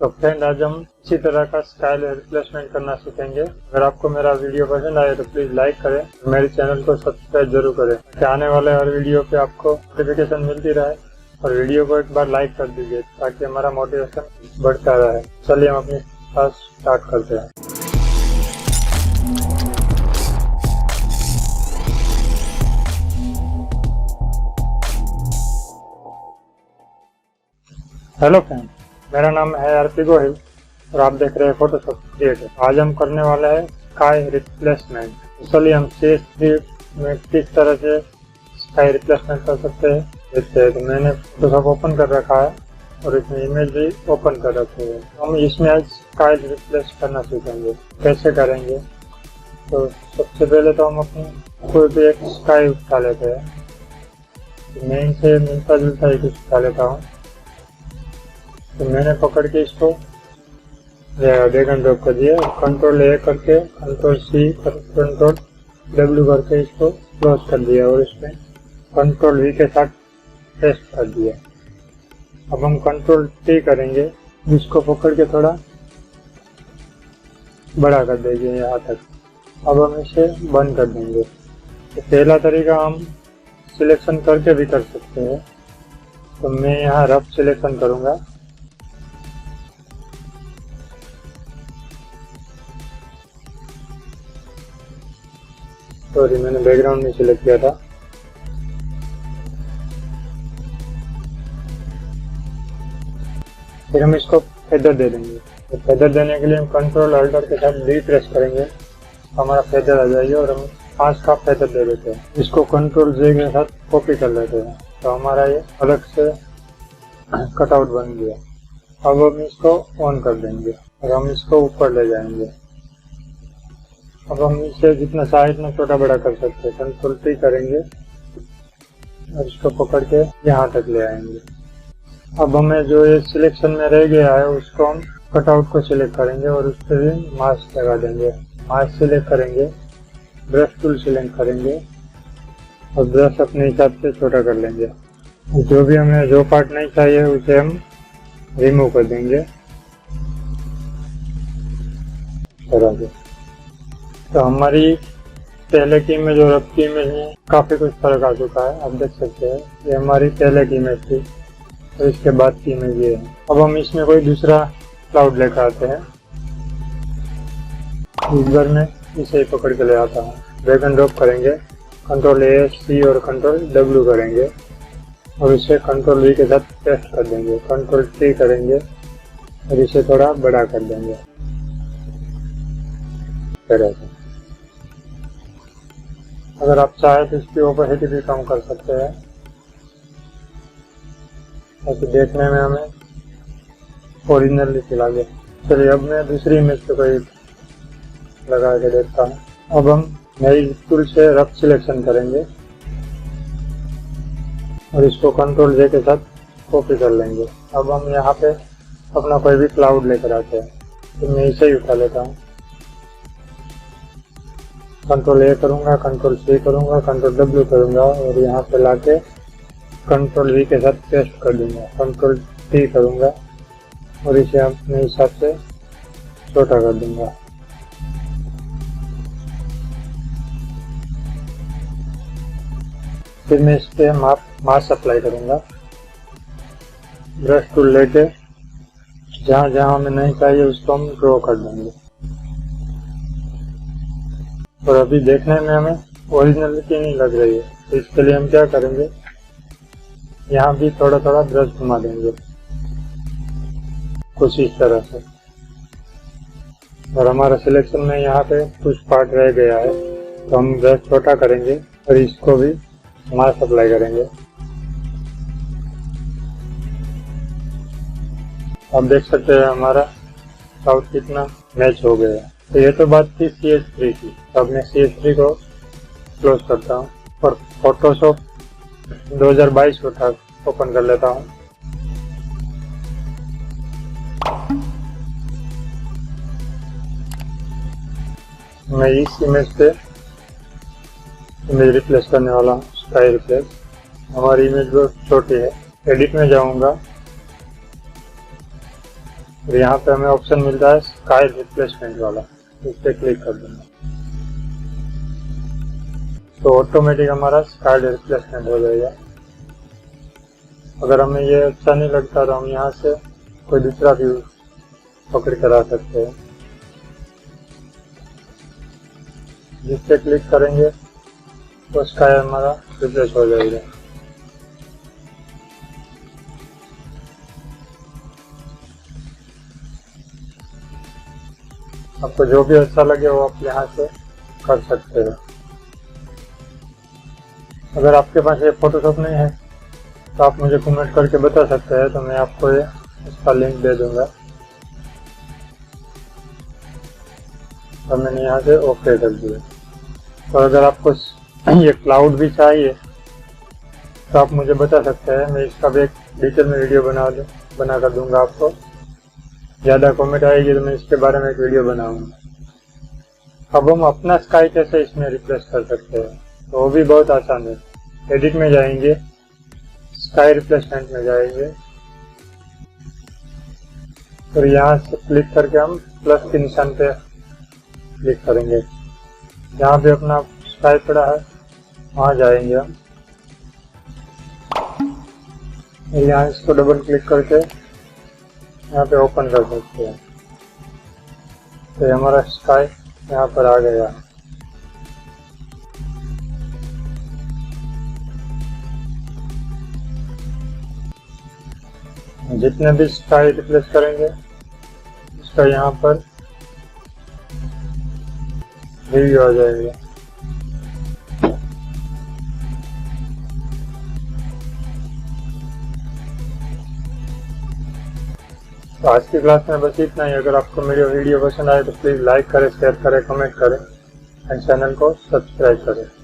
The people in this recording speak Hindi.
तो फ्रेंड, आज हम इसी तरह का स्टाइल रिप्लेसमेंट करना सीखेंगे। अगर आपको मेरा वीडियो पसंद आए तो प्लीज लाइक करें, मेरे चैनल को सब्सक्राइब जरूर करें ताकि आने वाले हर वीडियो पे आपको नोटिफिकेशन मिलती रहे। और वीडियो को एक बार लाइक कर दीजिए ताकि हमारा मोटिवेशन बढ़ता रहे। चलिए हम अपनी क्लास स्टार्ट करते हैं। हेलो फ्रेंड, मेरा नाम है आरपी गोहिल और आप देख रहे हैं फोटोशॉप क्रिएटर। आज हम करने वाले हैं स्काई रिप्लेसमेंट। चलिए हम CS3 में किस तरह से स्काई रिप्लेसमेंट कर सकते हैं देखते हैं। तो मैंने फोटोशॉप ओपन कर रखा है और इसमें इमेज भी ओपन कर रखी है। हम इसमें आज स्काई रिप्लेस करना सीखेंगे। कैसे करेंगे? तो सबसे पहले तो हम अपनी कोई भी एक स्काई उठा लेते हैं। मैं इनसे मिलता जुलता ही कुछ उठा लेता हूँ। तो मैंने पकड़ के इसको ड्रैग एंड ड्रॉप कर दिया। कंट्रोल A करके कंट्रोल C कंट्रोल W करके इसको क्लोज कर दिया और इसमें कंट्रोल V के साथ पेस्ट कर दिया। अब हम कंट्रोल T करेंगे, इसको पकड़ के थोड़ा बड़ा कर देंगे यहाँ तक। अब हम इसे बंद कर देंगे। तो पहला तरीका हम सिलेक्शन करके भी कर सकते हैं। तो मैं यहाँ रफ सिलेक्शन करूँगा। सॉरी, मैंने बैकग्राउंड में सिलेक्ट किया था। फिर हम इसको फेदर दे देंगे। तो फेदर देने के लिए हम कंट्रोल अल्टर के साथ D प्रेस करेंगे, हमारा फेदर आ जाएगी। और हम 5 का फेदर दे देते हैं। इसको कंट्रोल J के साथ कॉपी कर लेते हैं। तो हमारा ये अलग से कटआउट बन गया। अब हम इसको ऑन कर देंगे और हम इसको ऊपर ले जाएंगे। अब हम इसे जितना चाहे इतना छोटा बड़ा कर सकते हैं। कंट्रोल T करेंगे और इसको पकड़ के यहाँ तक ले आएंगे। अब हमें जो ये सिलेक्शन में रह गया है उसको हम कटआउट को सिलेक्ट करेंगे और उस पर भी मास्क लगा देंगे। मास्क सिलेक्ट करेंगे, ब्रश टूल सिलेक्ट करेंगे और ब्रश अपने हिसाब से छोटा कर लेंगे। जो भी हमें जो पार्ट नहीं चाहिए उसे हम रिमूव कर देंगे तरह से। तो हमारी पहले की इमेज और अब की इमेज में काफी कुछ फर्क आ चुका है। आप देख सकते हैं ये हमारी पहले की इमेज थी और इसके बाद की इमेज ये है। अब हम इसमें कोई दूसरा क्लाउड लेकर आते हैं। इस बार मैं इसे ही पकड़ के ले आता हूँ। ड्रैग एंड ड्रॉप करेंगे, कंट्रोल A C और कंट्रोल W करेंगे और इसे कंट्रोल V के साथ पेस्ट कर देंगे। कंट्रोल T करेंगे और इसे थोड़ा बड़ा कर देंगे तरह से। अगर आप चाहे तो इसकी ओपेसिटी भी कम कर सकते हैं ताकि देखने में हमें ओरिजिनल दिखे लगे। चलिए अब मैं दूसरी इमेज पे कोई लगा के देखता हूँ। अब हम नई टूल से रफ सिलेक्शन करेंगे और इसको कंट्रोल J के साथ कॉपी कर लेंगे। अब हम यहाँ पे अपना कोई भी क्लाउड लेकर आते हैं। तो मैं इसे ही उठा लेता हूँ। कंट्रोल A करूँगा, कंट्रोल C करूँगा, कंट्रोल W करूँगा और यहाँ पे लाके कंट्रोल V के साथ पेस्ट कर दूँगा। कंट्रोल T करूँगा और इसे अपने हिसाब से छोटा कर दूँगा। फिर मैं इस पे मास्क अप्लाई करूँगा। ब्रश टूल लेके जहाँ जहाँ हमें नहीं चाहिए उसको हम ड्रॉ कर देंगे। और अभी देखने में हमें ओरिजिनलिटी नहीं लग रही है। तो इसके लिए हम क्या करेंगे, यहाँ भी थोड़ा थोड़ा ब्रश घुमा देंगे कुछ इस तरह से। और हमारा सिलेक्शन में यहाँ पे कुछ पार्ट रह गया है तो हम ब्रश छोटा करेंगे और इसको भी मास्क अप्लाई करेंगे। आप देख सकते हैं हमारा क्लाउड कितना मैच हो गया है। तो ये तो बात थी CS3 की। अब मैं CS3 को क्लोज करता हूँ और फोटोशॉप 2022 को ओपन कर लेता हूँ। मैं इस इमेज पे इमेज रिप्लेस करने वाला हूँ, स्काई रिप्लेस। हमारी इमेज बहुत छोटी है। एडिट में जाऊँगा और यहाँ पे हमें ऑप्शन मिलता है स्काई रिप्लेसमेंट वाला, इस पर क्लिक कर दूंगा तो ऑटोमेटिक हमारा स्काई रिप्लेसमेंट हो जाएगा। अगर हमें ये अच्छा नहीं लगता तो हम यहाँ से कोई दूसरा व्यू पकड़ कर आ सकते हैं, जिस पे क्लिक करेंगे तो स्काई हमारा रिप्लेस हो जाएगा। आपको जो भी अच्छा लगे वो आप यहाँ से कर सकते हो। अगर आपके पास ये फोटोशॉप नहीं है तो आप मुझे कमेंट करके बता सकते हैं, तो मैं आपको ये इसका लिंक दे दूंगा। और मैंने यहाँ से ओके कर दिया। तो अगर आपको ये क्लाउड भी चाहिए तो आप मुझे बता सकते हैं, मैं इसका भी एक डिटेल में वीडियो बना कर दूंगा आपको। ज़्यादा कमेंट आएगी तो मैं इसके बारे में एक वीडियो बनाऊंगा। अब हम अपना स्काई कैसे इसमें रिप्लेस कर सकते हैं, तो वो भी बहुत आसान है। एडिट में जाएंगे, स्काई रिप्लेसमेंट में जाएंगे, फिर यहाँ से क्लिक करके हम प्लस के निशान पे क्लिक करेंगे। जहाँ पे अपना स्काई पड़ा है वहाँ जाएंगे हम। यहाँ इसको डबल क्लिक करके यहाँ पे ओपन कर सकते हैं, तो हमारा स्काई यहाँ पर आ गया। जितने भी स्काई रिप्लेस करेंगे उसका यहाँ पर रिव्यू आ जाएगा। तो आज की क्लास में बस इतना ही। अगर आपको मेरी वीडियो पसंद आए तो प्लीज़ लाइक करें, शेयर करें, कमेंट करें एंड चैनल को सब्सक्राइब करें।